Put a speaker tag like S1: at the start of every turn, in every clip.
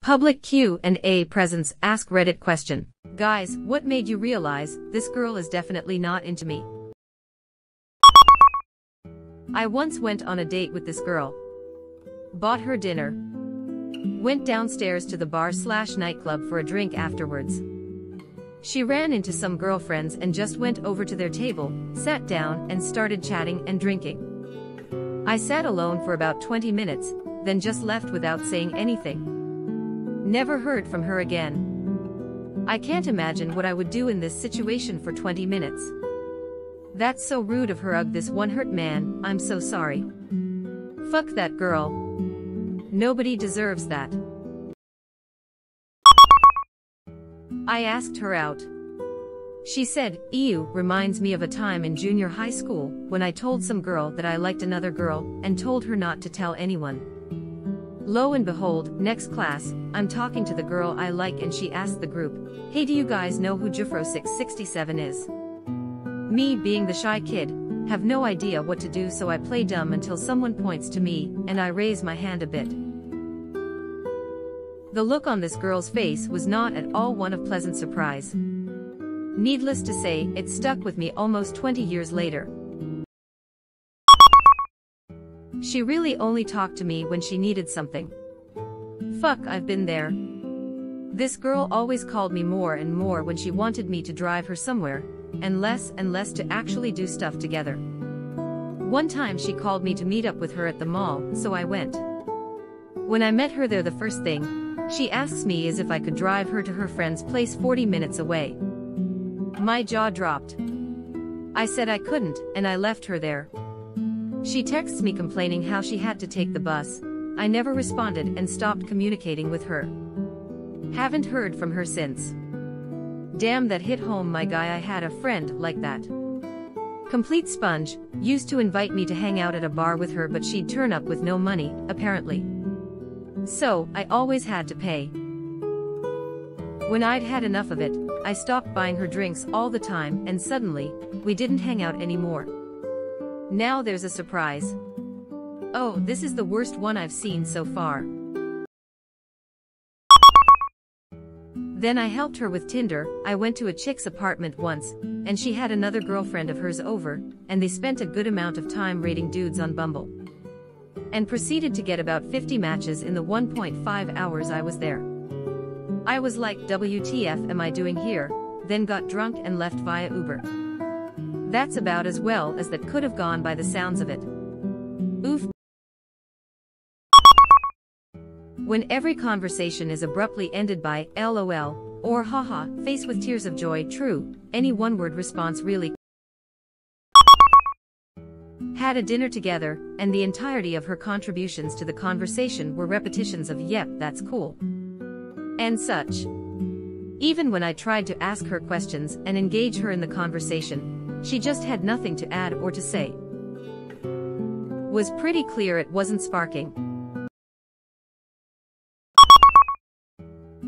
S1: Public Q&A presents AskReddit question. Guys, what made you realize this girl is definitely not into me? I once went on a date with this girl. Bought her dinner. Went downstairs to the bar/nightclub for a drink afterwards. She ran into some girlfriends and just went over to their table, sat down and started chatting and drinking. I sat alone for about 20 minutes, then just left without saying anything. Never heard from her again. I can't imagine what I would do in this situation for 20 minutes. That's so rude of her. Ugh, this one hurt man, I'm so sorry. Fuck that girl. Nobody deserves that. I asked her out. She said, "Ew, reminds me of a time in junior high school when I told some girl that I liked another girl and told her not to tell anyone." Lo and behold, next class, I'm talking to the girl I like and she asked the group, "Hey, do you guys know who Jufro 667 is?" Me, being the shy kid, have no idea what to do, so I play dumb until someone points to me and I raise my hand a bit. The look on this girl's face was not at all one of pleasant surprise. Needless to say, it stuck with me almost 20 years later. She really only talked to me when she needed something. Fuck, I've been there. This girl always called me more and more when she wanted me to drive her somewhere, and less to actually do stuff together. One time she called me to meet up with her at the mall, so I went. When I met her there, the first thing she asks me is if I could drive her to her friend's place 40 minutes away. My jaw dropped. I said I couldn't, and I left her there. She texts me complaining how she had to take the bus. I never responded and stopped communicating with her. Haven't heard from her since. Damn, that hit home, my guy. I had a friend like that. Complete sponge, used to invite me to hang out at a bar with her, but she'd turn up with no money, apparently. So, I always had to pay. When I'd had enough of it, I stopped buying her drinks all the time, and suddenly, we didn't hang out anymore. Now there's a surprise. Oh, this is the worst one I've seen so far. Then I helped her with Tinder. I went to a chick's apartment once, and she had another girlfriend of hers over, and they spent a good amount of time rating dudes on Bumble. And proceeded to get about 50 matches in the 1.5 hours I was there. I was like, WTF am I doing here? Then got drunk and left via Uber. That's about as well as that could have gone by the sounds of it. Oof. When every conversation is abruptly ended by LOL or haha, face with tears of joy, true, any one-word response really. Had a dinner together, and the entirety of her contributions to the conversation were repetitions of "yep, that's cool," and such. Even when I tried to ask her questions and engage her in the conversation, she just had nothing to add or to say. Was pretty clear it wasn't sparking.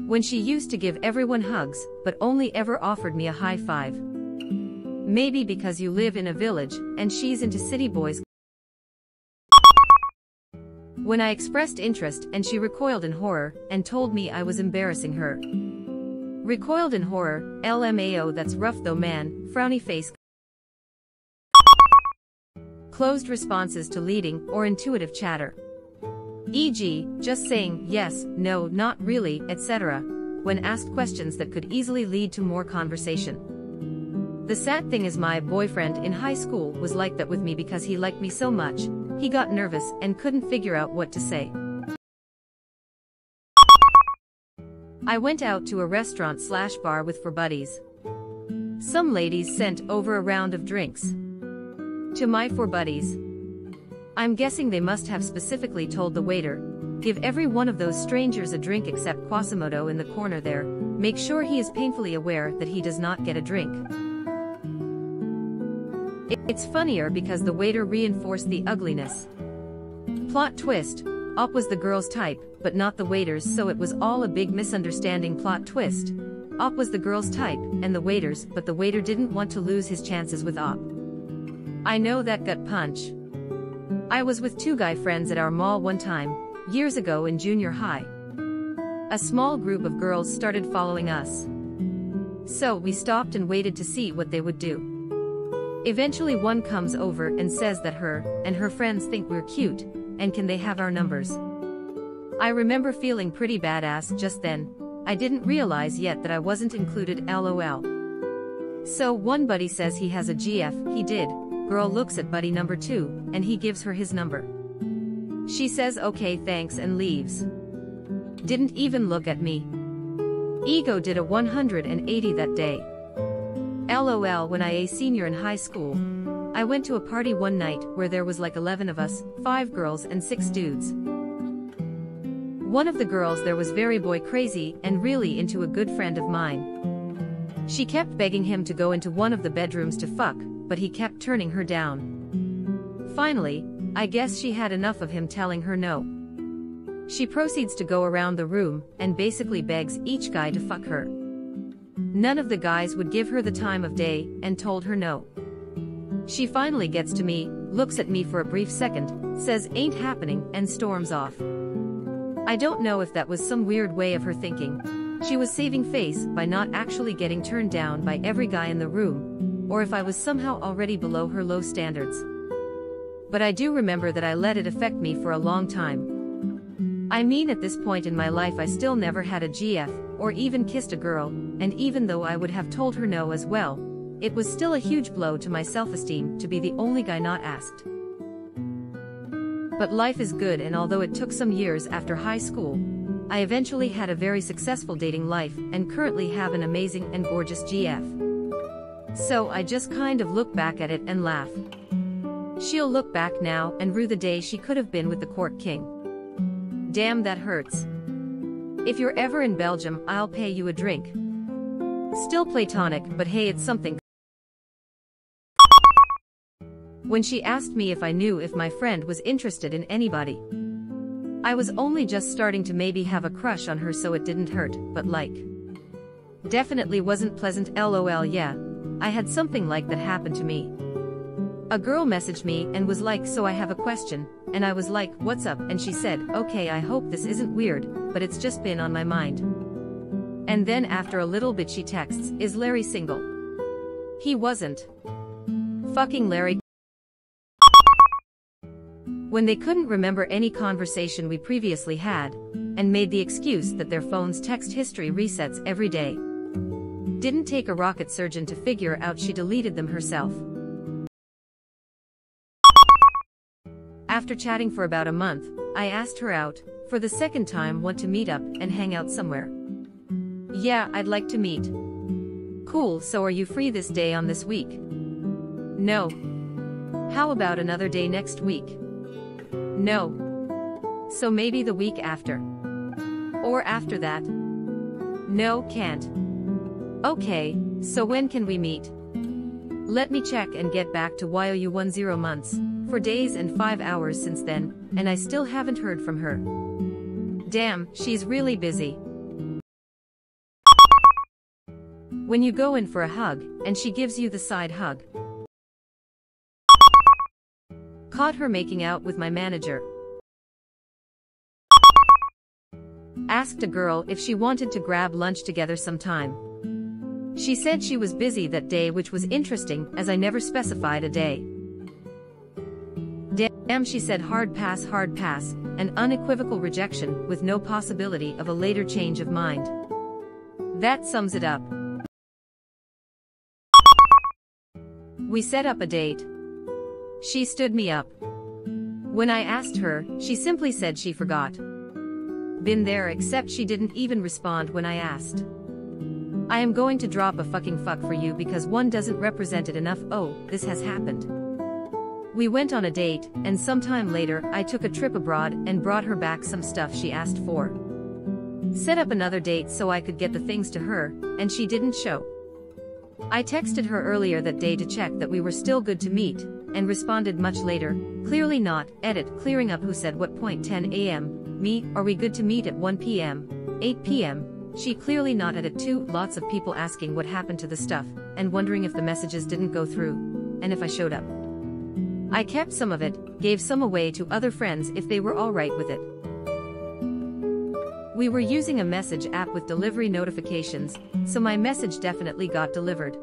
S1: When she used to give everyone hugs, but only ever offered me a high five. Maybe because you live in a village, and she's into city boys. When I expressed interest and she recoiled in horror, and told me I was embarrassing her. Recoiled in horror, LMAO, that's rough though, man, frowny face. Closed responses to leading or intuitive chatter. E.g., just saying yes, no, not really, etc., when asked questions that could easily lead to more conversation. The sad thing is, my boyfriend in high school was like that with me because he liked me so much, he got nervous and couldn't figure out what to say. I went out to a restaurant/bar with 4 buddies. Some ladies sent over a round of drinks to my 4 buddies. I'm guessing they must have specifically told the waiter, "Give every one of those strangers a drink except Quasimodo in the corner there. Make sure he is painfully aware that he does not get a drink." It's funnier because the waiter reinforced the ugliness. Plot twist, Op was the girl's type, but not the waiter's, so it was all a big misunderstanding. Plot twist, Op was the girl's type, and the waiter's, but the waiter didn't want to lose his chances with Op. I know that gut punch. I was with 2 guy friends at our mall one time, years ago in junior high. A small group of girls started following us. So we stopped and waited to see what they would do. Eventually one comes over and says that her and her friends think we're cute, and can they have our numbers. I remember feeling pretty badass just then. I didn't realize yet that I wasn't included, lol. So one buddy says he has a GF, he did. Girl looks at buddy number 2, and he gives her his number. She says okay thanks and leaves. Didn't even look at me. Ego did a 180 that day. LOL. When I a senior in high school, I went to a party one night where there was like 11 of us, 5 girls and 6 dudes. One of the girls there was very boy crazy and really into a good friend of mine. She kept begging him to go into one of the bedrooms to fuck, but he kept turning her down. Finally, I guess she had enough of him telling her no. She proceeds to go around the room and basically begs each guy to fuck her. None of the guys would give her the time of day and told her no. She finally gets to me, looks at me for a brief second, says ain't happening and storms off. I don't know if that was some weird way of her thinking she was saving face by not actually getting turned down by every guy in the room, or if I was somehow already below her low standards. But I do remember that I let it affect me for a long time. I mean, at this point in my life I still never had a GF, or even kissed a girl, and even though I would have told her no as well, it was still a huge blow to my self-esteem to be the only guy not asked. But life is good, and although it took some years after high school, I eventually had a very successful dating life and currently have an amazing and gorgeous GF. So I just kind of look back at it and laugh. She'll look back now and rue the day she could have been with the court king. Damn, that hurts. If you're ever in Belgium, I'll pay you a drink. Still platonic, but hey, it's something. When she asked me if I knew if my friend was interested in anybody. I was only just starting to maybe have a crush on her, so it didn't hurt, but like. Definitely wasn't pleasant, lol. Yeah, I had something like that happen to me. A girl messaged me and was like, so I have a question, and I was like, what's up? And she said, okay, I hope this isn't weird, but it's just been on my mind. And then after a little bit she texts, is Larry single? He wasn't. Fucking Larry. When they couldn't remember any conversation we previously had, and made the excuse that their phone's text history resets every day. Didn't take a rocket surgeon to figure out she deleted them herself. After chatting for about a month, I asked her out, for the second time, want to meet up and hang out somewhere. Yeah, I'd like to meet. Cool, so are you free this day on this week? No. How about another day next week? No. So maybe the week after. Or after that. No, can't. Okay, so when can we meet? Let me check and get back to you 10 months, 4 days and 5 hours since then, and I still haven't heard from her. Damn, she's really busy. When you go in for a hug, and she gives you the side hug. Caught her making out with my manager. Asked a girl if she wanted to grab lunch together sometime. She said she was busy that day, which was interesting as I never specified a day. Damn, she said hard pass, an unequivocal rejection with no possibility of a later change of mind. That sums it up. We set up a date. She stood me up. When I asked her, she simply said she forgot. Been there, except she didn't even respond when I asked. I am going to drop a fucking fuck for you because one doesn't represent it enough. Oh, this has happened. We went on a date, and sometime later I took a trip abroad and brought her back some stuff she asked for. Set up another date so I could get the things to her, and she didn't show. I texted her earlier that day to check that we were still good to meet, and responded much later, clearly not, edit, clearing up who said what point 10 a.m, me, are we good to meet at 1 p.m, 8 p.m, she clearly not at it too, lots of people asking what happened to the stuff, and wondering if the messages didn't go through, and if I showed up. I kept some of it, gave some away to other friends if they were alright with it. We were using a message app with delivery notifications, so my message definitely got delivered.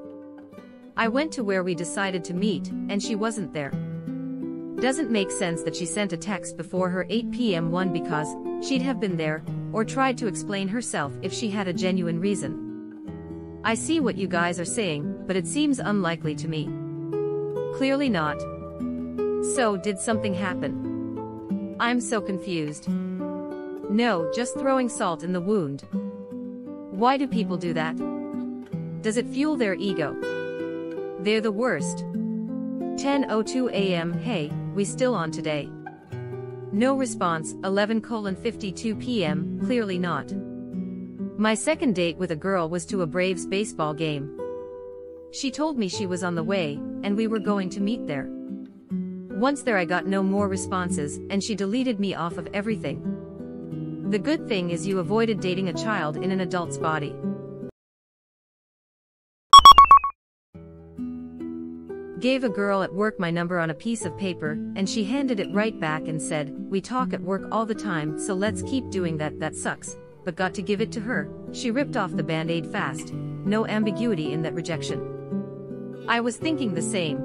S1: I went to where we decided to meet, and she wasn't there. Doesn't make sense that she sent a text before her 8 p.m. one because she'd have been there, or tried to explain herself if she had a genuine reason. I see what you guys are saying, but it seems unlikely to me. Clearly not. So, did something happen? I'm so confused. No, just throwing salt in the wound. Why do people do that? Does it fuel their ego? They're the worst. 10:02 a.m. Hey, we still on today? No response. 11:52 p.m. Clearly not. My second date with a girl was to a Braves baseball game. She told me she was on the way, and we were going to meet there. Once there I got no more responses, and she deleted me off of everything. The good thing is you avoided dating a child in an adult's body. Gave a girl at work my number on a piece of paper, and she handed it right back and said, "We talk at work all the time, so let's keep doing that. That sucks." But got to give it to her. She ripped off the band-aid fast. No ambiguity in that rejection. I was thinking the same.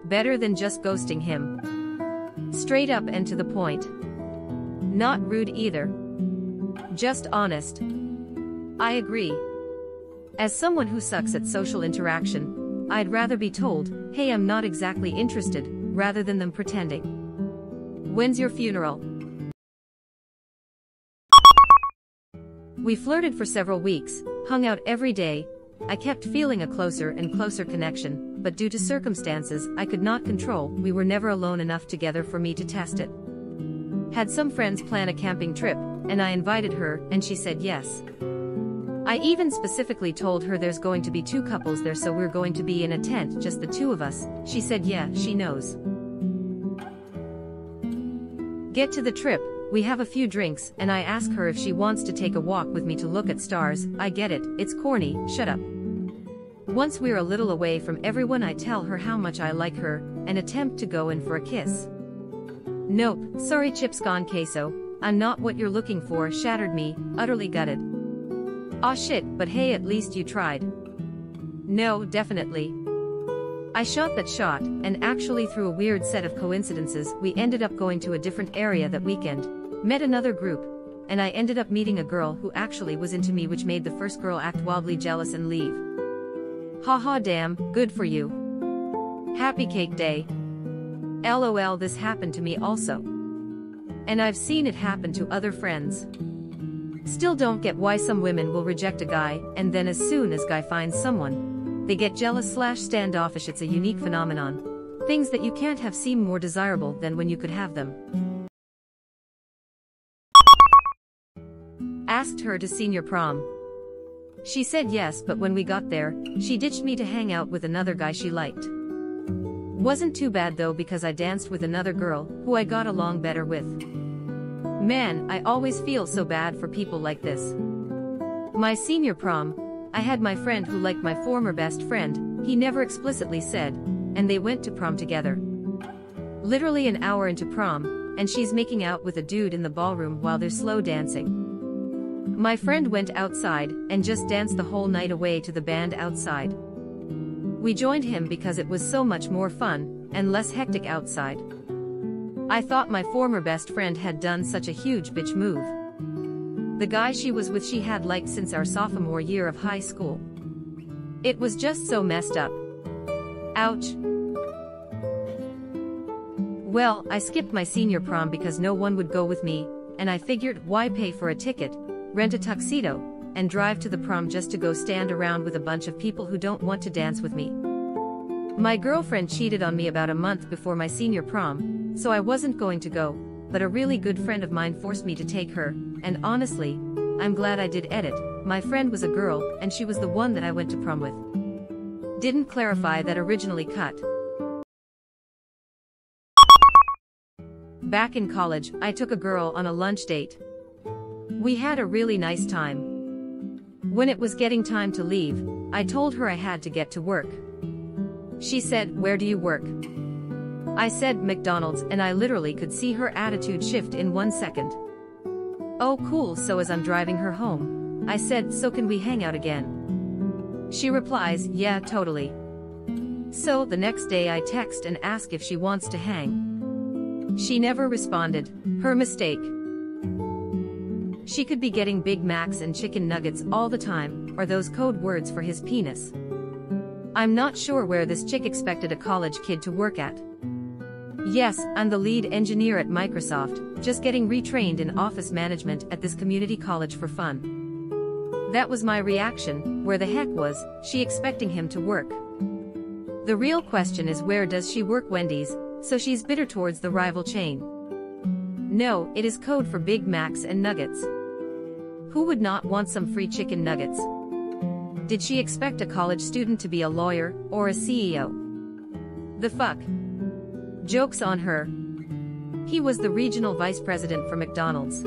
S1: Better than just ghosting him. Straight up and to the point. Not rude either. Just honest. I agree. As someone who sucks at social interaction, I'd rather be told, "Hey, I'm not exactly interested," rather than them pretending. When's your funeral? We flirted for several weeks, hung out every day. I kept feeling a closer and closer connection, but due to circumstances I could not control, we were never alone enough together for me to test it. Had some friends plan a camping trip, and I invited her, and she said yes. I even specifically told her there's going to be 2 couples there, so we're going to be in a tent, just the 2 of us. She said yeah, she knows. Get to the trip, we have a few drinks, and I ask her if she wants to take a walk with me to look at stars. I get it, it's corny, shut up. Once we're a little away from everyone I tell her how much I like her, and attempt to go in for a kiss. Nope, sorry chips gone queso, I'm not what you're looking for. Shattered me, utterly gutted. Aw shit, but hey, at least you tried. No, definitely. I shot that shot, and actually through a weird set of coincidences, we ended up going to a different area that weekend, met another group, and I ended up meeting a girl who actually was into me, which made the first girl act wildly jealous and leave. Haha, damn, good for you. Happy cake day. LOL, this happened to me also. And I've seen it happen to other friends. Still don't get why some women will reject a guy, and then as soon as guy finds someone, they get jealous/standoffish. It's a unique phenomenon. Things that you can't have seem more desirable than when you could have them. Asked her to senior prom. She said yes, but when we got there, she ditched me to hang out with another guy she liked. Wasn't too bad though, because I danced with another girl, who I got along better with. Man, I always feel so bad for people like this. My senior prom, I had my friend who liked my former best friend, he never explicitly said, and they went to prom together. Literally an hour into prom, and she's making out with a dude in the ballroom while they're slow dancing. My friend went outside, and just danced the whole night away to the band outside. We joined him because it was so much more fun, and less hectic outside. I thought my former best friend had done such a huge bitch move. The guy she was with she had liked since our sophomore year of high school. It was just so messed up. Ouch. Well, I skipped my senior prom because no one would go with me, and I figured why pay for a ticket, rent a tuxedo, and drive to the prom just to go stand around with a bunch of people who don't want to dance with me. My girlfriend cheated on me about a month before my senior prom, so I wasn't going to go, but a really good friend of mine forced me to take her, and honestly, I'm glad I did. Edit, my friend was a girl, and she was the one that I went to prom with. Didn't clarify that originally cut. Back in college, I took a girl on a lunch date. We had a really nice time. When it was getting time to leave, I told her I had to get to work. She said, "Where do you work?" I said, "McDonald's," and I literally could see her attitude shift in 1 second. Oh cool, so as I'm driving her home, I said, so can we hang out again? She replies, yeah, totally. So the next day I text and ask if she wants to hang. She never responded. Her mistake. She could be getting Big Macs and chicken nuggets all the time, or those code words for his penis. I'm not sure where this chick expected a college kid to work at. Yes, I'm the lead engineer at Microsoft, just getting retrained in office management at this community college for fun. That was my reaction. Where the heck was she expecting him to work? The real question is, where does she work? Wendy's, so she's bitter towards the rival chain. No, it is code for Big Macs and nuggets. Who would not want some free chicken nuggets? Did she expect a college student to be a lawyer or a CEO? The fuck? Joke's on her. He was the regional vice president for McDonald's.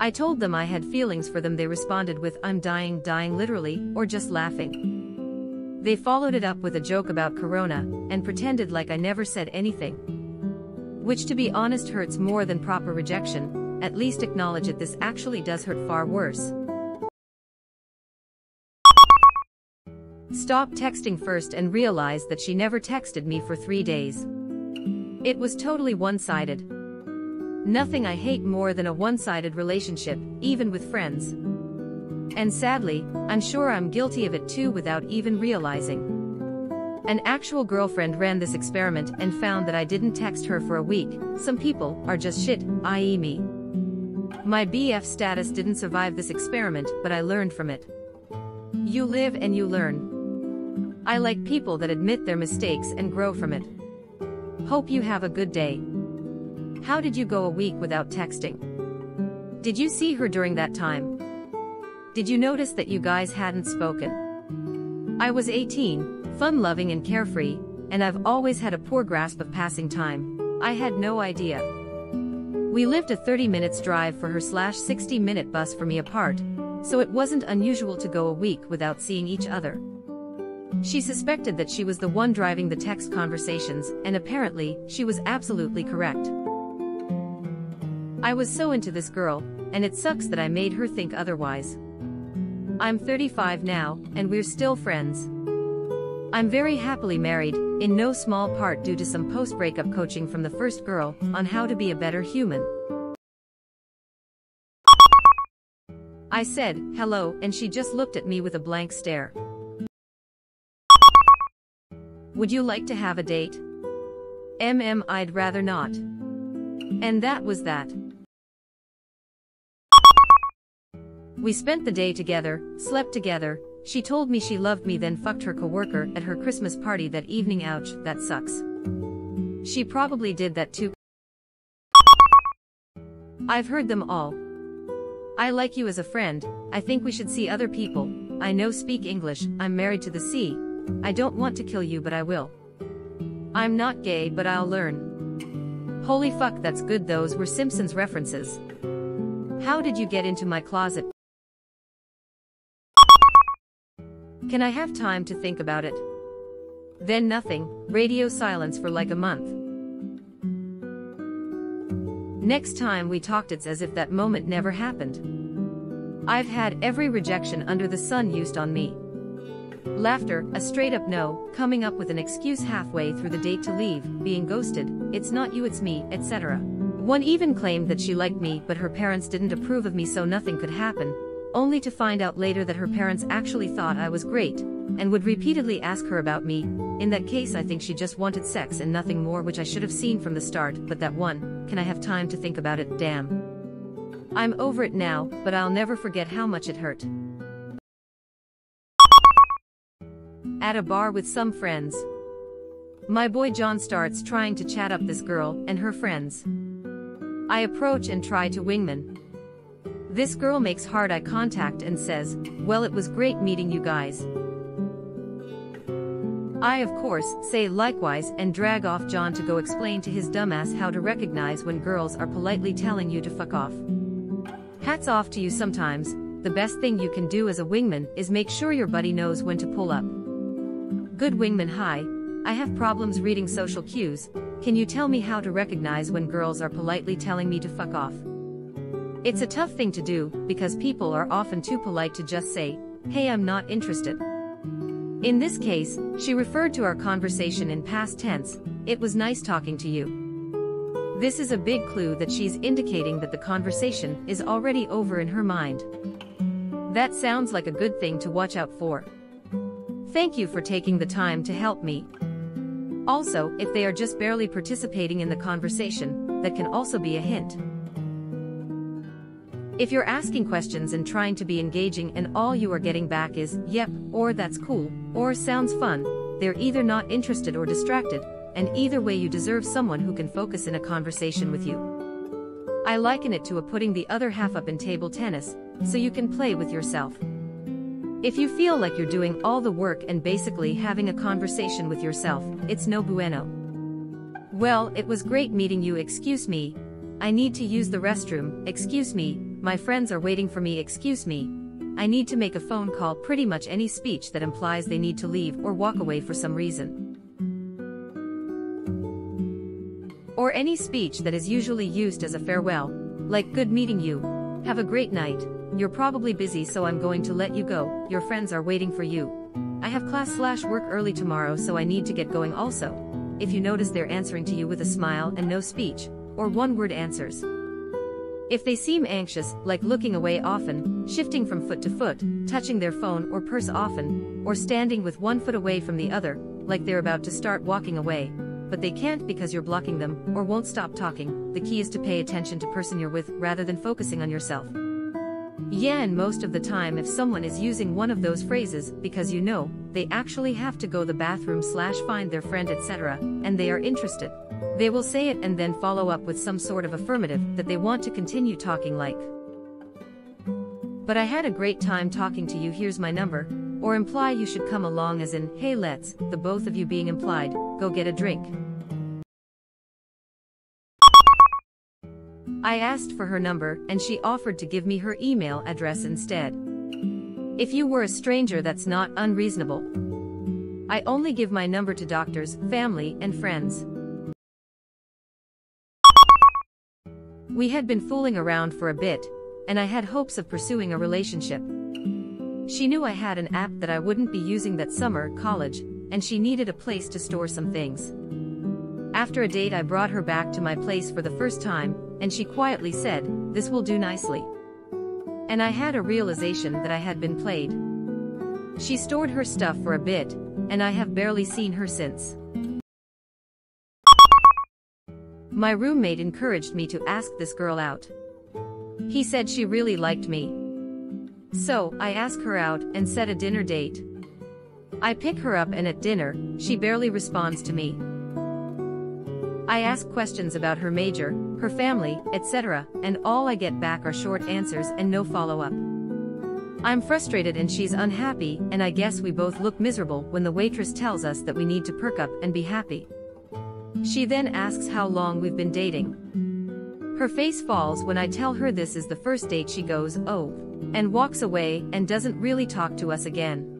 S1: I told them I had feelings for them. They responded with, I'm dying literally, or just laughing. They followed it up with a joke about Corona, and pretended like I never said anything. Which, to be honest, hurts more than proper rejection. At least acknowledge it. This actually does hurt far worse. Stop texting first and realized that she never texted me for 3 days. It was totally one-sided. Nothing I hate more than a one-sided relationship, even with friends. And sadly, I'm sure I'm guilty of it too without even realizing. An actual girlfriend ran this experiment and found that I didn't text her for a week. Some people are just shit, i.e. me. My BF status didn't survive this experiment, but I learned from it. You live and you learn. I like people that admit their mistakes and grow from it. Hope you have a good day. How did you go a week without texting? Did you see her during that time? Did you notice that you guys hadn't spoken? I was 18, fun-loving and carefree, and I've always had a poor grasp of passing time. I had no idea. We lived a 30 minutes drive for her / 60-minute bus for me apart, so it wasn't unusual to go a week without seeing each other. She suspected that she was the one driving the text conversations, and apparently, she was absolutely correct. I was so into this girl, and it sucks that I made her think otherwise. I'm 35 now, and we're still friends. I'm very happily married, in no small part due to some post-breakup coaching from the first girl on how to be a better human. I said, hello, and she just looked at me with a blank stare. Would you like to have a date? I'd rather not. And that was that. We spent the day together, slept together. She told me she loved me, then fucked her coworker at her Christmas party that evening. Ouch, that sucks. She probably did that too. I've heard them all. I like you as a friend. I think we should see other people. I know speak English. I'm married to the sea. I don't want to kill you, but I will. I'm not gay, but I'll learn. Holy fuck, that's good. Those were Simpsons references. How did you get into my closet? Can I have time to think about it? Then nothing. Radio silence for like a month. Next time we talked, it's as if that moment never happened. I've had every rejection under the sun used on me. Laughter, a straight up no, coming up with an excuse halfway through the date to leave, being ghosted, it's not you it's me, etc. One even claimed that she liked me but her parents didn't approve of me, so nothing could happen, only to find out later that her parents actually thought I was great, and would repeatedly ask her about me. In that case I think she just wanted sex and nothing more, which I should have seen from the start. But that one, can I have time to think about it, damn. I'm over it now, but I'll never forget how much it hurt. At a bar with some friends. My boy John starts trying to chat up this girl and her friends. I approach and try to wingman. This girl makes hard eye contact and says, well, it was great meeting you guys. I of course say likewise and drag off John to go explain to his dumbass how to recognize when girls are politely telling you to fuck off. Hats off to you. Sometimes, the best thing you can do as a wingman is make sure your buddy knows when to pull up. Good wingman. Hi, I have problems reading social cues. can you tell me how to recognize when girls are politely telling me to fuck off? It's a tough thing to do, because people are often too polite to just say, hey, I'm not interested. In this case, she referred to our conversation in past tense, it was nice talking to you. This is a big clue that she's indicating that the conversation is already over in her mind. That sounds like a good thing to watch out for. Thank you for taking the time to help me. Also, if they are just barely participating in the conversation, that can also be a hint. If you're asking questions and trying to be engaging and all you are getting back is, yep, or that's cool, or sounds fun, they're either not interested or distracted, and either way you deserve someone who can focus in a conversation with you. I liken it to putting the other half up in table tennis, so you can play with yourself. If you feel like you're doing all the work and basically having a conversation with yourself, it's no bueno. Well, it was great meeting you, excuse me. I need to use the restroom, excuse me, my friends are waiting for me, excuse me. I need to make a phone call, pretty much any speech that implies they need to leave or walk away for some reason. Or any speech that is usually used as a farewell, like good meeting you, have a great night, you're probably busy so I'm going to let you go, your friends are waiting for you. I have class/work early tomorrow so I need to get going also. If you notice they're answering to you with a smile and no speech, or one-word answers. If they seem anxious, like looking away often, shifting from foot to foot, touching their phone or purse often, or standing with one foot away from the other, like they're about to start walking away, but they can't because you're blocking them, or won't stop talking, the key is to pay attention to the person you're with rather than focusing on yourself. Yeah, and most of the time if someone is using one of those phrases because you know, they actually have to go the bathroom/find their friend etc., and they are interested, they will say it and then follow up with some sort of affirmative that they want to continue talking like. But I had a great time talking to you, here's my number, or imply you should come along as in, hey let's, the both of you being implied, go get a drink. I asked for her number and she offered to give me her email address instead. If you were a stranger, that's not unreasonable. I only give my number to doctors, family, and friends. We had been fooling around for a bit, and I had hopes of pursuing a relationship. She knew I had an app that I wouldn't be using that summer, college, and she needed a place to store some things. After a date I brought her back to my place for the first time, and she quietly said, this will do nicely. And I had a realization that I had been played. She stored her stuff for a bit, and I have barely seen her since. My roommate encouraged me to ask this girl out. He said she really liked me. So, I asked her out and set a dinner date. I pick her up and at dinner, she barely responds to me. I ask questions about her major, her family, etc., and all I get back are short answers and no follow-up. I'm frustrated and she's unhappy, and I guess we both look miserable when the waitress tells us that we need to perk up and be happy. She then asks how long we've been dating. Her face falls when I tell her this is the first date. She goes, oh, and walks away and doesn't really talk to us again.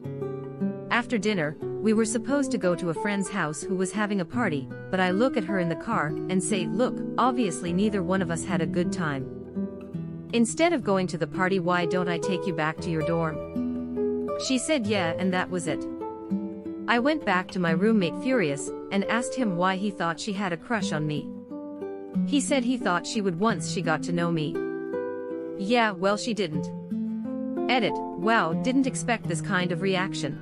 S1: After dinner, we were supposed to go to a friend's house who was having a party, but I look at her in the car and say, look, obviously neither one of us had a good time. Instead of going to the party, why don't I take you back to your dorm? She said yeah, and that was it. I went back to my roommate furious, and asked him why he thought she had a crush on me. He said he thought she would once she got to know me. Yeah, well she didn't. Edit, wow, didn't expect this kind of reaction.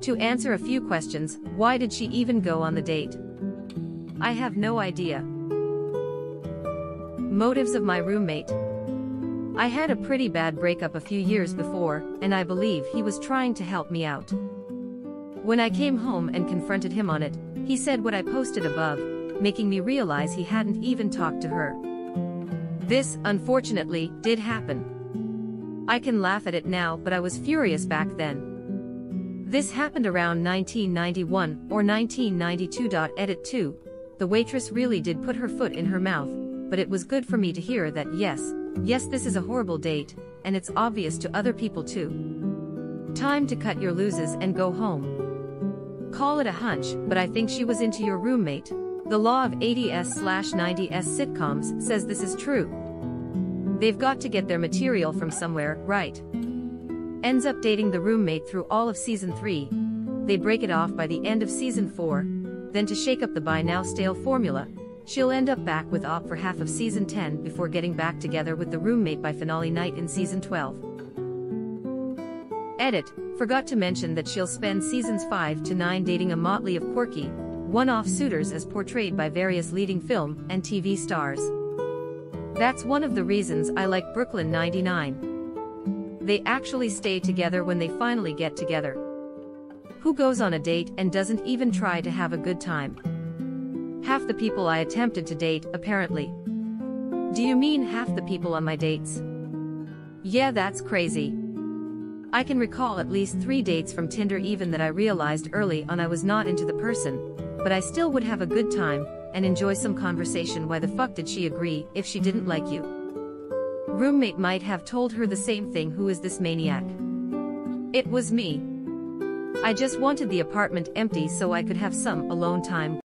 S1: To answer a few questions, why did she even go on the date? I have no idea. Motives of my roommate. I had a pretty bad breakup a few years before, and I believe he was trying to help me out. When I came home and confronted him on it, he said what I posted above, making me realize he hadn't even talked to her. This, unfortunately, did happen. I can laugh at it now, but I was furious back then. This happened around 1991 or 1992. Edit 2. The waitress really did put her foot in her mouth, but it was good for me to hear that yes, this is a horrible date, and it's obvious to other people too. Time to cut your losses and go home. Call it a hunch, but I think she was into your roommate. The law of 80s/90s sitcoms says this is true. They've got to get their material from somewhere, right? Ends up dating the roommate through all of season 3. They break it off by the end of season 4. Then to shake up the by now stale formula, she'll end up back with Op for half of season 10 before getting back together with the roommate by finale night in season 12. Edit, forgot to mention that she'll spend seasons 5 to 9 dating a motley of quirky, one-off suitors as portrayed by various leading film and TV stars. That's one of the reasons I like Brooklyn 99. They actually stay together when they finally get together. Who goes on a date and doesn't even try to have a good time? Half the people I attempted to date, apparently. Do you mean half the people on my dates? Yeah, that's crazy. I can recall at least 3 dates from Tinder even that I realized early on I was not into the person, but I still would have a good time and enjoy some conversation. Why the fuck did she agree if she didn't like you? Roommate might have told her the same thing. Who is this maniac? It was me. I just wanted the apartment empty so I could have some alone time.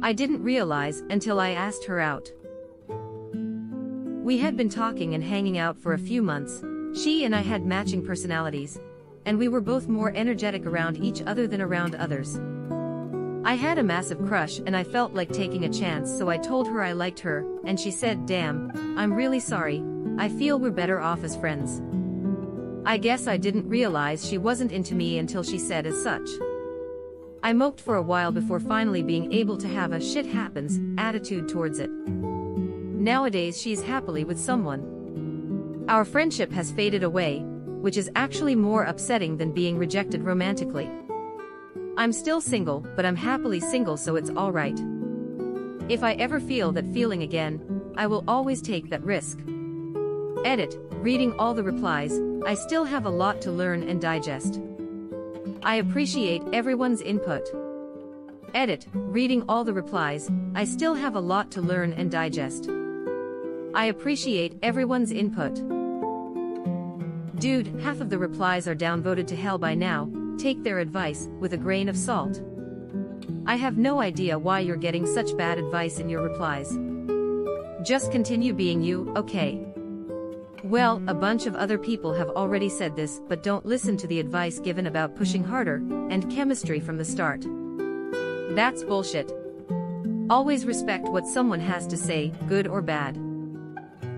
S1: I didn't realize until I asked her out. We had been talking and hanging out for a few months. She and I had matching personalities, and we were both more energetic around each other than around others. I had a massive crush and I felt like taking a chance, so I told her I liked her, and she said, "Damn, I'm really sorry, I feel we're better off as friends." I guess I didn't realize she wasn't into me until she said as such. I moped for a while before finally being able to have a shit happens attitude towards it. Nowadays she's happily with someone. Our friendship has faded away, which is actually more upsetting than being rejected romantically. I'm still single, but I'm happily single, so it's alright. If I ever feel that feeling again, I will always take that risk. Edit, reading all the replies, I still have a lot to learn and digest. I appreciate everyone's input. Edit, reading all the replies, I still have a lot to learn and digest. I appreciate everyone's input. Dude, half of the replies are downvoted to hell by now. Take their advice with a grain of salt. I have no idea why you're getting such bad advice in your replies. Just continue being you, okay? Well, a bunch of other people have already said this, but don't listen to the advice given about pushing harder and chemistry from the start. That's bullshit. Always respect what someone has to say, good or bad.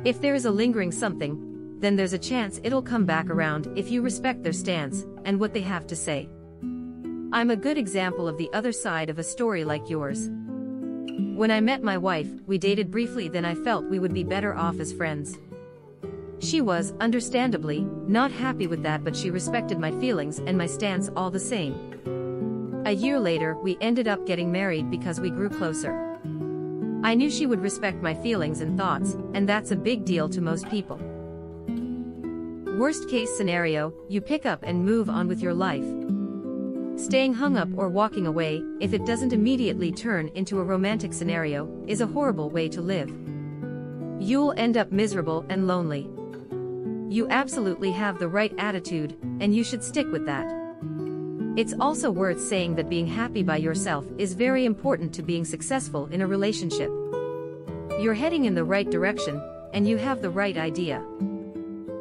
S1: If there is a lingering something, then there's a chance it'll come back around if you respect their stance and what they have to say. I'm a good example of the other side of a story like yours. When I met my wife, we dated briefly, then I felt we would be better off as friends. She was, understandably, not happy with that, but she respected my feelings and my stance all the same. A year later, we ended up getting married because we grew closer. I knew she would respect my feelings and thoughts, and that's a big deal to most people. Worst case scenario, you pick up and move on with your life. Staying hung up or walking away, if it doesn't immediately turn into a romantic scenario, is a horrible way to live. You'll end up miserable and lonely. You absolutely have the right attitude, and you should stick with that. It's also worth saying that being happy by yourself is very important to being successful in a relationship. You're heading in the right direction, and you have the right idea.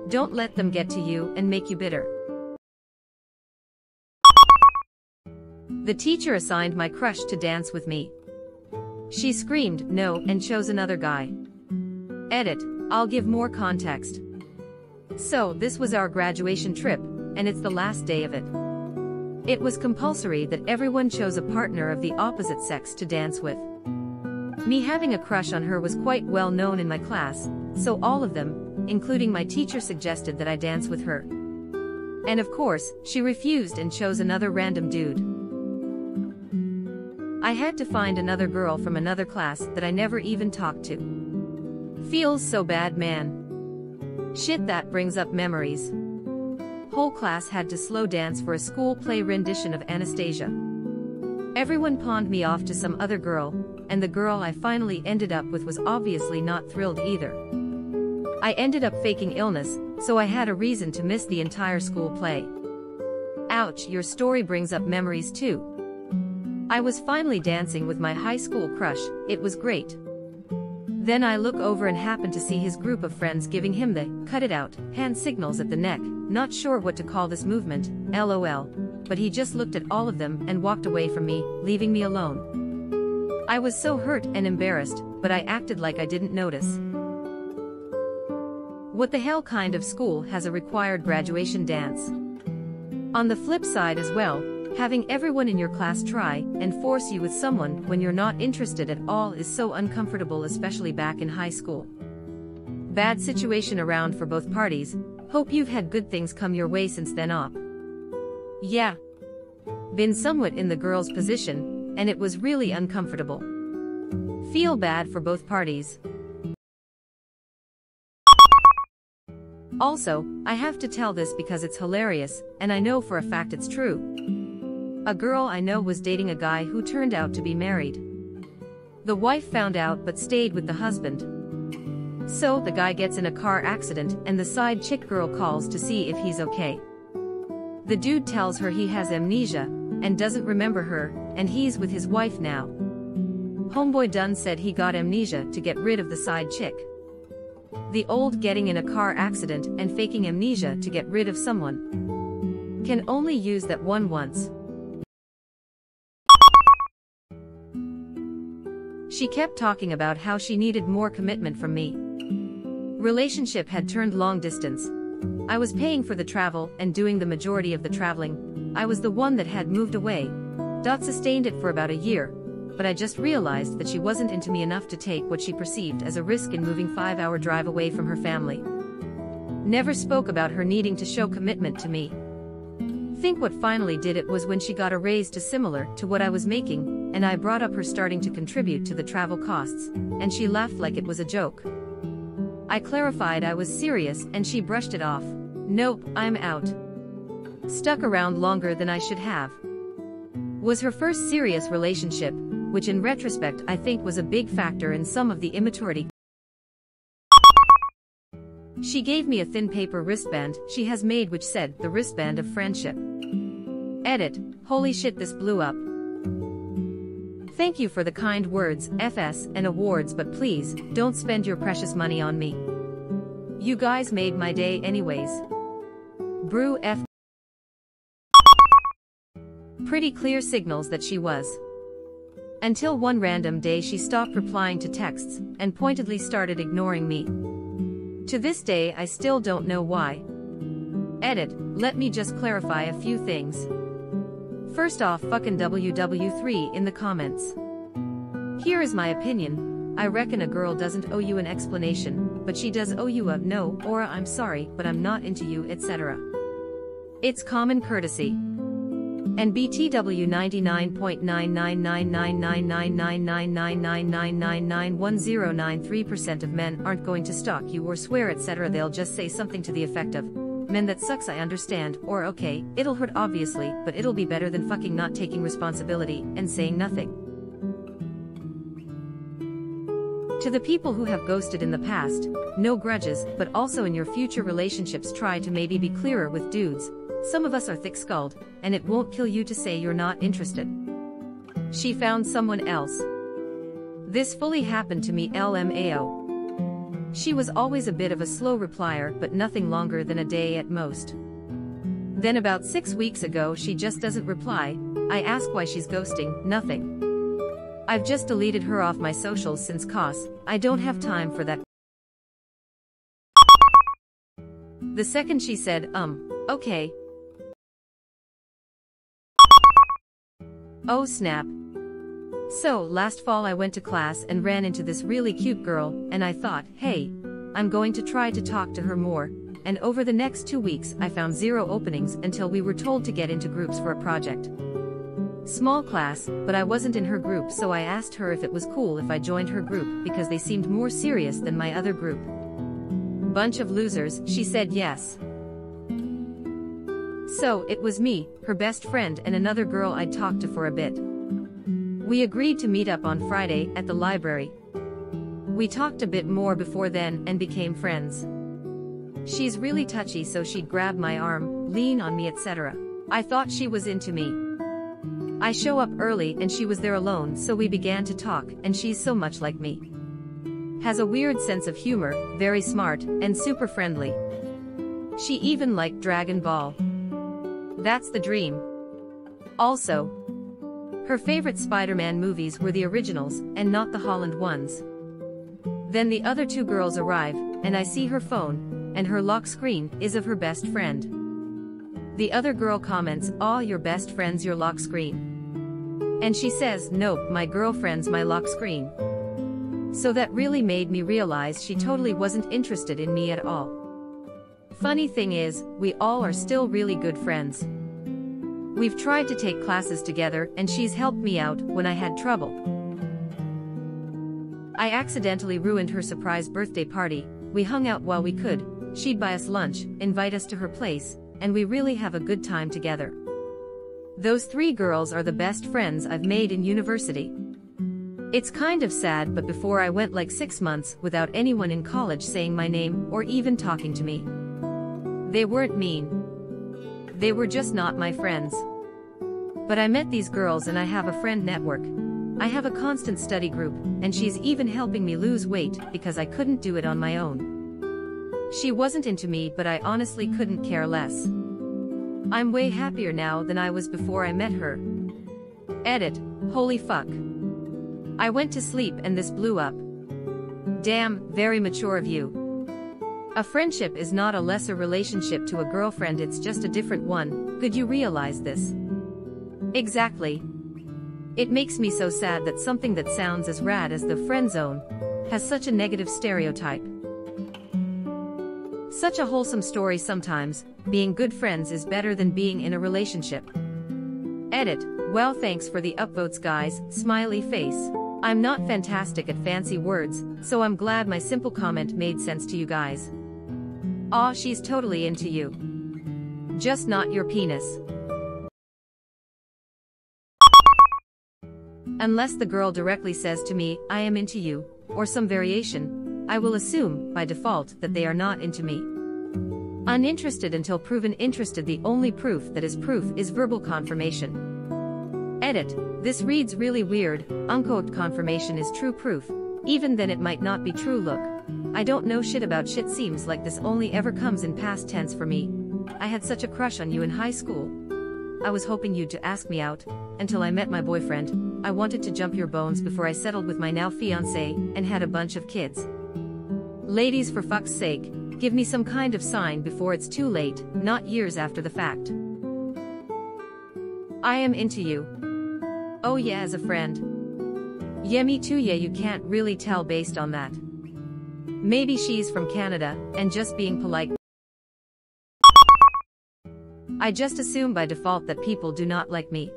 S1: Don't let them get to you and make you bitter. The teacher assigned my crush to dance with me. She screamed no and chose another guy. Edit, I'll give more context. So, this was our graduation trip, and it's the last day of it. It was compulsory that everyone chose a partner of the opposite sex to dance with. Me having a crush on her was quite well known in my class, so all of them, including my teacher, suggested that I dance with her. And of course, she refused and chose another random dude. I had to find another girl from another class that I never even talked to. Feels so bad, man. Shit, that brings up memories. Whole class had to slow dance for a school play rendition of Anastasia. Everyone pawned me off to some other girl, and the girl I finally ended up with was obviously not thrilled either. I ended up faking illness, so I had a reason to miss the entire school play. Ouch, your story brings up memories too. I was finally dancing with my high school crush, it was great. Then I look over and happen to see his group of friends giving him the cut it out hand signals at the neck, not sure what to call this movement, lol. But he just looked at all of them and walked away from me, leaving me alone. I was so hurt and embarrassed, but I acted like I didn't notice. What the hell kind of school has a required graduation dance? On the flip side as well, having everyone in your class try and force you with someone when you're not interested at all is so uncomfortable, especially back in high school. Bad situation around for both parties. Hope you've had good things come your way since then op. Yeah. Been somewhat in the girl's position, and it was really uncomfortable. Feel bad for both parties. Also, I have to tell this because it's hilarious, and I know for a fact it's true. A girl I know was dating a guy who turned out to be married. The wife found out but stayed with the husband. So the guy gets in a car accident and the side chick girl calls to see if he's okay. The dude tells her he has amnesia and doesn't remember her, and he's with his wife now. Homeboy done said he got amnesia to get rid of the side chick. The old getting in a car accident and faking amnesia to get rid of someone. Can only use that one once. She kept talking about how she needed more commitment from me. Relationship had turned long distance. I was paying for the travel and doing the majority of the traveling. I was the one that had moved away. Sustained it for about a year, but I just realized that she wasn't into me enough to take what she perceived as a risk in moving 5-hour drive away from her family. Never spoke about her needing to show commitment to me. Think what finally did it was when she got a raise to similar to what I was making, and I brought up her starting to contribute to the travel costs, and she laughed like it was a joke. I clarified I was serious and she brushed it off. Nope, I'm out. Stuck around longer than I should have. Was her first serious relationship, which in retrospect I think was a big factor in some of the immaturity. She gave me a thin paper wristband she has made which said, "The wristband of friendship." Edit, holy shit this blew up. Thank you for the kind words, FS, and awards, but please, don't spend your precious money on me. You guys made my day anyways. Brew F. Pretty clear signals that she was. Until one random day she stopped replying to texts, and pointedly started ignoring me. To this day I still don't know why. Edit, let me just clarify a few things. First off, fucking WW3 in the comments. Here is my opinion. I reckon a girl doesn't owe you an explanation, but she does owe you a "no" or a "I'm sorry, but I'm not into you," etc. It's common courtesy. And BTW 99.999999999999999999999999999999999999999999999999999999999999999999999999999999999999999999999% of men aren't going to stalk you or swear etc. They'll just say something to the effect of, "Men, that sucks, I understand," or "Okay, it'll hurt obviously, but it'll be better than fucking not taking responsibility and saying nothing." To the people who have ghosted in the past, no grudges, but also in your future relationships try to maybe be clearer with dudes. Some of us are thick-skulled, and it won't kill you to say you're not interested. She found someone else. This fully happened to me LMAO. She was always a bit of a slow replier, but nothing longer than a day at most. Then about 6 weeks ago she just doesn't reply. I ask why she's ghosting, nothing. I've just deleted her off my socials since cause I don't have time for that. The second she said, okay. Oh snap. So, last fall I went to class and ran into this really cute girl, and I thought, hey, I'm going to try to talk to her more, and over the next 2 weeks I found 0 openings until we were told to get into groups for a project. Small class, but I wasn't in her group, so I asked her if it was cool if I joined her group because they seemed more serious than my other group. Bunch of losers, she said yes. So, it was me, her best friend, and another girl I'd talked to for a bit. We agreed to meet up on Friday at the library. We talked a bit more before then and became friends. She's really touchy, so she'd grab my arm, lean on me, etc. I thought she was into me. I show up early and she was there alone, so we began to talk, and she's so much like me. Has a weird sense of humor, very smart, and super friendly. She even liked Dragon Ball. That's the dream. Also, her favorite Spider-Man movies were the originals, and not the Holland ones. Then the other two girls arrive, and I see her phone, and her lock screen is of her best friend. The other girl comments, "Aw, your best friend's your lock screen." And she says, "Nope, my girlfriend's my lock screen." So that really made me realize she totally wasn't interested in me at all. Funny thing is, we all are still really good friends. We've tried to take classes together, and she's helped me out when I had trouble. I accidentally ruined her surprise birthday party. We hung out while we could. She'd buy us lunch, invite us to her place, and we really have a good time together. Those three girls are the best friends I've made in university. It's kind of sad, but before I went like 6 months without anyone in college saying my name or even talking to me. They weren't mean. They were just not my friends. But I met these girls and I have a friend network. I have a constant study group, and she's even helping me lose weight because I couldn't do it on my own. She wasn't into me, but I honestly couldn't care less. I'm way happier now than I was before I met her. Edit. Holy fuck. I went to sleep and this blew up. Damn, very mature of you. A friendship is not a lesser relationship to a girlfriend, it's just a different one. Could you realize this? Exactly. It makes me so sad that something that sounds as rad as the friend zone has such a negative stereotype. Such a wholesome story sometimes. Being good friends is better than being in a relationship. Edit. Well, thanks for the upvotes, guys. Smiley face. I'm not fantastic at fancy words, so I'm glad my simple comment made sense to you guys. Aw, she's totally into you. Just not your penis. Unless the girl directly says to me, "I am into you," or some variation, I will assume, by default, that they are not into me. Uninterested until proven interested. The only proof that is proof is verbal confirmation. Edit. This reads really weird. Unquote confirmation is true proof. Even then it might not be true. Look, I don't know shit about shit. Seems like this only ever comes in past tense for me. I had such a crush on you in high school. I was hoping you'd to ask me out, until I met my boyfriend. I wanted to jump your bones before I settled with my now fiancé, and had a bunch of kids. Ladies, for fuck's sake, give me some kind of sign before it's too late, not years after the fact. I am into you. Oh yeah, as a friend. Yeah, me too. Yeah, you can't really tell based on that. Maybe she's from Canada, and just being polite. I just assume by default that people do not like me.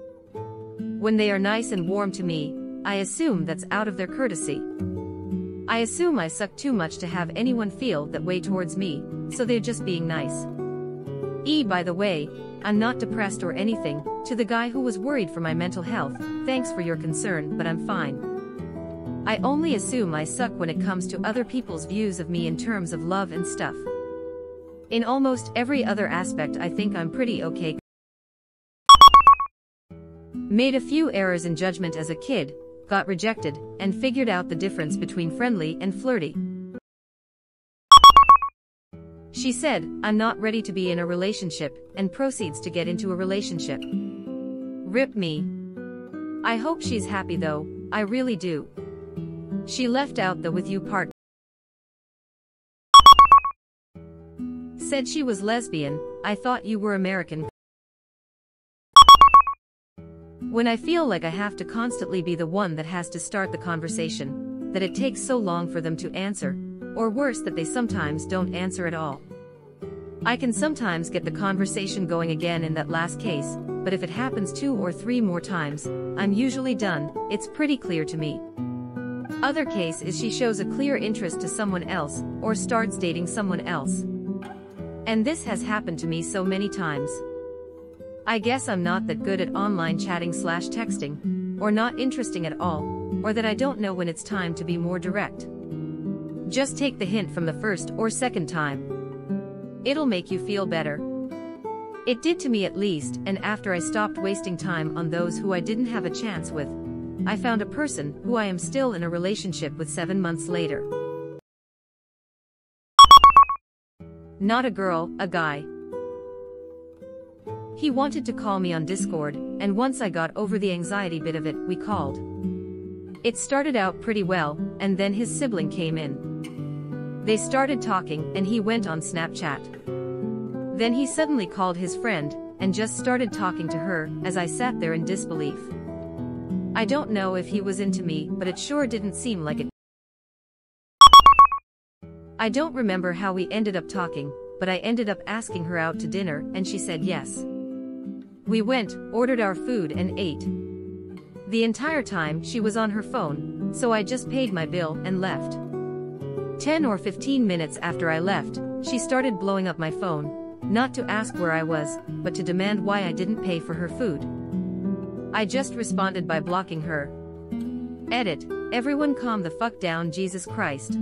S1: When they are nice and warm to me, I assume that's out of their courtesy. I assume I suck too much to have anyone feel that way towards me, so they're just being nice. By the way, I'm not depressed or anything. To the guy who was worried for my mental health, thanks for your concern, but I'm fine. I only assume I suck when it comes to other people's views of me in terms of love and stuff. In almost every other aspect I think I'm pretty okay. Made a few errors in judgment as a kid, got rejected, and figured out the difference between friendly and flirty. She said, "I'm not ready to be in a relationship," and proceeds to get into a relationship. Rip me. I hope she's happy though, I really do. She left out the "with you" part. Said she was lesbian. I thought you were American. When I feel like I have to constantly be the one that has to start the conversation, that it takes so long for them to answer, or worse, that they sometimes don't answer at all. I can sometimes get the conversation going again in that last case, but if it happens 2 or 3 more times, I'm usually done. It's pretty clear to me. Other case is she shows a clear interest to someone else, or starts dating someone else. And this has happened to me so many times. I guess I'm not that good at online chatting/texting, or not interesting at all, or that I don't know when it's time to be more direct. Just take the hint from the first or second time. It'll make you feel better. It did to me at least, and after I stopped wasting time on those who I didn't have a chance with, I found a person who I am still in a relationship with 7 months later. Not a girl, a guy. He wanted to call me on Discord, and once I got over the anxiety bit of it, we called. It started out pretty well, and then his sibling came in. They started talking, and he went on Snapchat. Then he suddenly called his friend, and just started talking to her, as I sat there in disbelief. I don't know if he was into me, but it sure didn't seem like it. I don't remember how we ended up talking, but I ended up asking her out to dinner, and she said yes. We went, ordered our food and ate. The entire time she was on her phone, so I just paid my bill and left. 10 or 15 minutes after I left, she started blowing up my phone, not to ask where I was, but to demand why I didn't pay for her food. I just responded by blocking her. Edit, everyone calm the fuck down, Jesus Christ.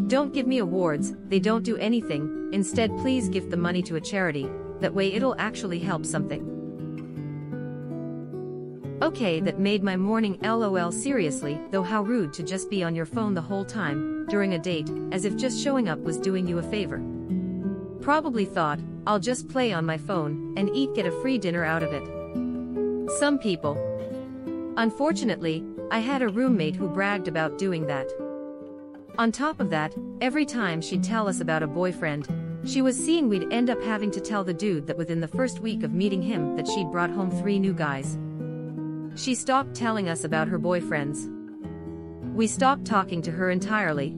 S1: Don't give me awards, they don't do anything, instead please give the money to a charity, that way it'll actually help something. Okay, that made my morning, lol. Seriously, though, how rude to just be on your phone the whole time, during a date, as if just showing up was doing you a favor. Probably thought, I'll just play on my phone, and get a free dinner out of it. Some people. Unfortunately, I had a roommate who bragged about doing that. On top of that, every time she'd tell us about a boyfriend, she was seeing we'd end up having to tell the dude that within the first week of meeting him that she'd brought home 3 new guys. She stopped telling us about her boyfriends. We stopped talking to her entirely.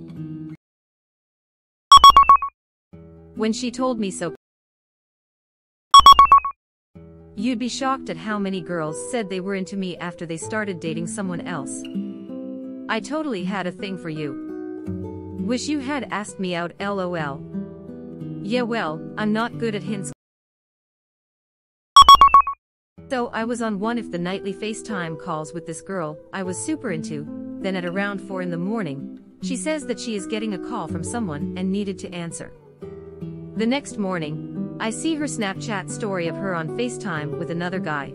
S1: When she told me so, you'd be shocked at how many girls said they were into me after they started dating someone else. I totally had a thing for you. Wish you had asked me out, lol. Yeah, well, I'm not good at hints. So I was on one of the nightly FaceTime calls with this girl I was super into. Then at around 4 in the morning, she says that she is getting a call from someone and needed to answer. The next morning, I see her Snapchat story of her on FaceTime with another guy.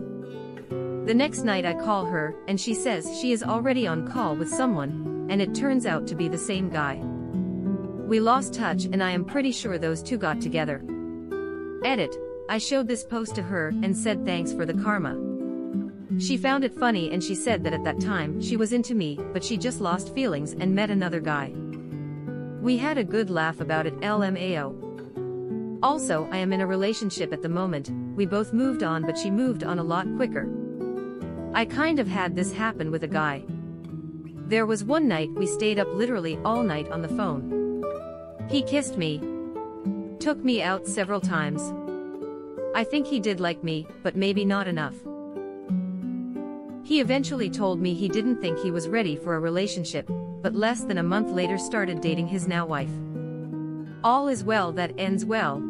S1: The next night I call her, and she says she is already on call with someone, and it turns out to be the same guy. We lost touch, and I am pretty sure those two got together. Edit, I showed this post to her and said thanks for the karma. She found it funny and she said that at that time she was into me, but she just lost feelings and met another guy. We had a good laugh about it, LMAO. Also, I am in a relationship at the moment. We both moved on, but she moved on a lot quicker. I kind of had this happen with a guy. There was one night we stayed up literally all night on the phone. He kissed me, took me out several times. I think he did like me, but maybe not enough. He eventually told me he didn't think he was ready for a relationship, but less than a month later started dating his now wife. All is well that ends well.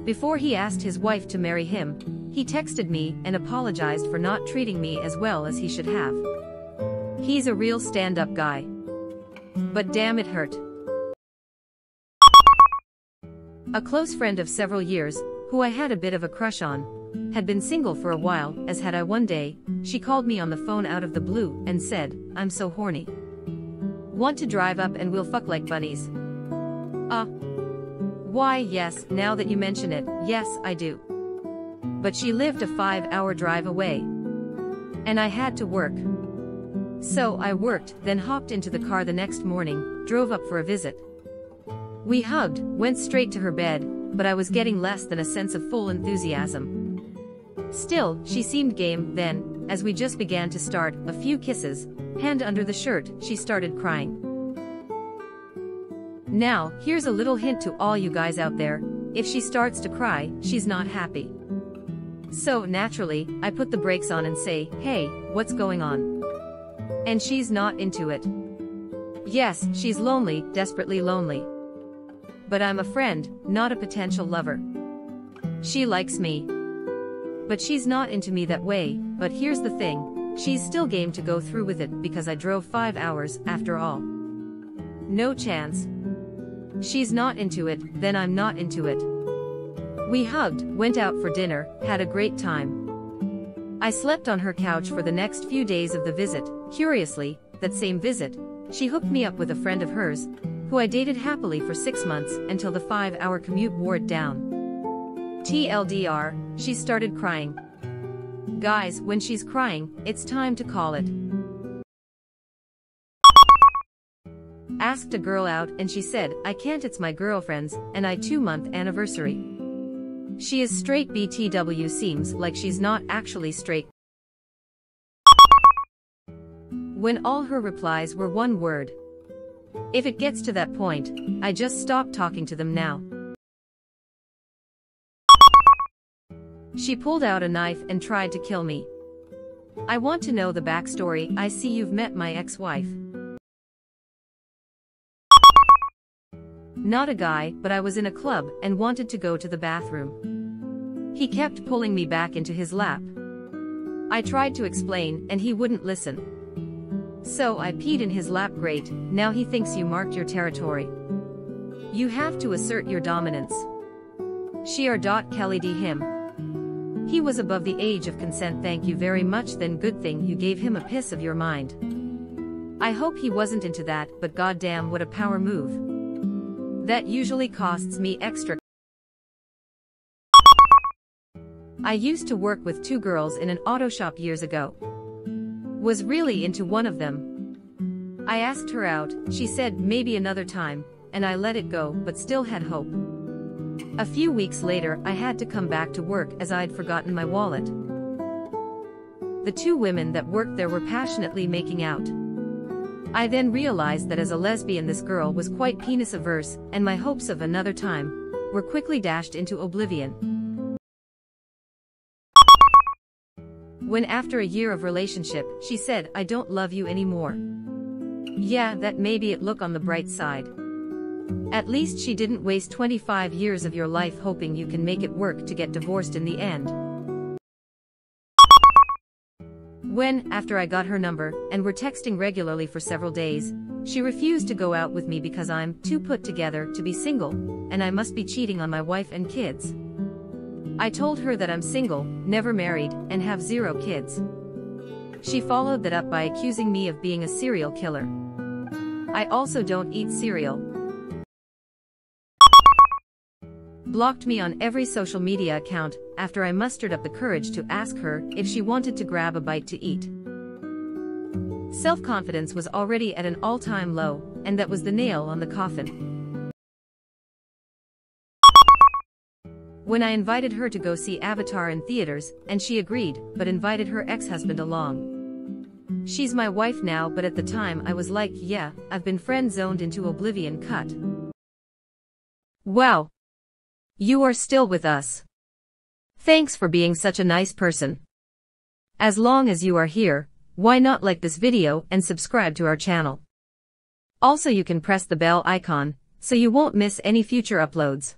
S1: Before he asked his wife to marry him, he texted me and apologized for not treating me as well as he should have. He's a real stand-up guy. But damn, it hurt. A close friend of several years, who I had a bit of a crush on, had been single for a while, as had I. One day, she called me on the phone out of the blue and said, "I'm so horny. Want to drive up and we'll fuck like bunnies?" Why, yes, now that you mention it, yes, I do. But she lived a 5-hour drive away. And I had to work. So I worked, then hopped into the car the next morning, drove up for a visit. We hugged, went straight to her bed, but I was getting less than a sense of full enthusiasm. Still, she seemed game. Then, as we just began to start, a few kisses, hand under the shirt, she started crying. Now, here's a little hint to all you guys out there: if she starts to cry, she's not happy. So, naturally, I put the brakes on and say, "Hey, what's going on?" And she's not into it. Yes, she's lonely, desperately lonely. But I'm a friend, not a potential lover. She likes me. But she's not into me that way. But here's the thing, she's still game to go through with it because I drove 5 hours, after all. No chance. She's not into it, then I'm not into it. We hugged, went out for dinner, had a great time. I slept on her couch for the next few days of the visit. Curiously, that same visit, she hooked me up with a friend of hers, who I dated happily for 6 months until the 5-hour commute wore it down. TLDR, she started crying. Guys, when she's crying, it's time to call it. Asked a girl out and she said, I can't, it's my girlfriend's, and I 2-month anniversary. She is straight BTW, seems like she's not actually straight. When all her replies were one word. If it gets to that point, I just stop talking to them now. She pulled out a knife and tried to kill me. I want to know the backstory. I see you've met my ex-wife. Not a guy, but I was in a club and wanted to go to the bathroom. He kept pulling me back into his lap. I tried to explain and he wouldn't listen. So I peed in his lap. Great, now he thinks you marked your territory. You have to assert your dominance. Kelly D him. He was above the age of consent. Thank you very much. Then good thing you gave him a piss of your mind. I hope he wasn't into that, but goddamn, what a power move. That usually costs me extra. I used to work with 2 girls in an auto shop years ago. Was really into one of them. I asked her out, she said maybe another time, and I let it go, but still had hope. A few weeks later I had to come back to work as I'd forgotten my wallet. The 2 women that worked there were passionately making out. I then realized that as a lesbian this girl was quite penis averse, and my hopes of another time were quickly dashed into oblivion. When after a year of relationship, she said, I don't love you anymore. Yeah, that maybe it look on the bright side. At least she didn't waste 25 years of your life hoping you can make it work to get divorced in the end. When, after I got her number, and were texting regularly for several days, she refused to go out with me because I'm too put together to be single, and I must be cheating on my wife and kids. I told her that I'm single, never married, and have 0 kids. She followed that up by accusing me of being a serial killer. I also don't eat cereal. Blocked me on every social media account after I mustered up the courage to ask her if she wanted to grab a bite to eat. Self-confidence was already at an all-time low, and that was the nail on the coffin. When I invited her to go see Avatar in theaters, and she agreed, but invited her ex-husband along. She's my wife now, but at the time I was like, yeah, I've been friend-zoned into oblivion. Cut. Wow. You are still with us. Thanks for being such a nice person. As long as you are here, why not like this video and subscribe to our channel? Also, you can press the bell icon so you won't miss any future uploads.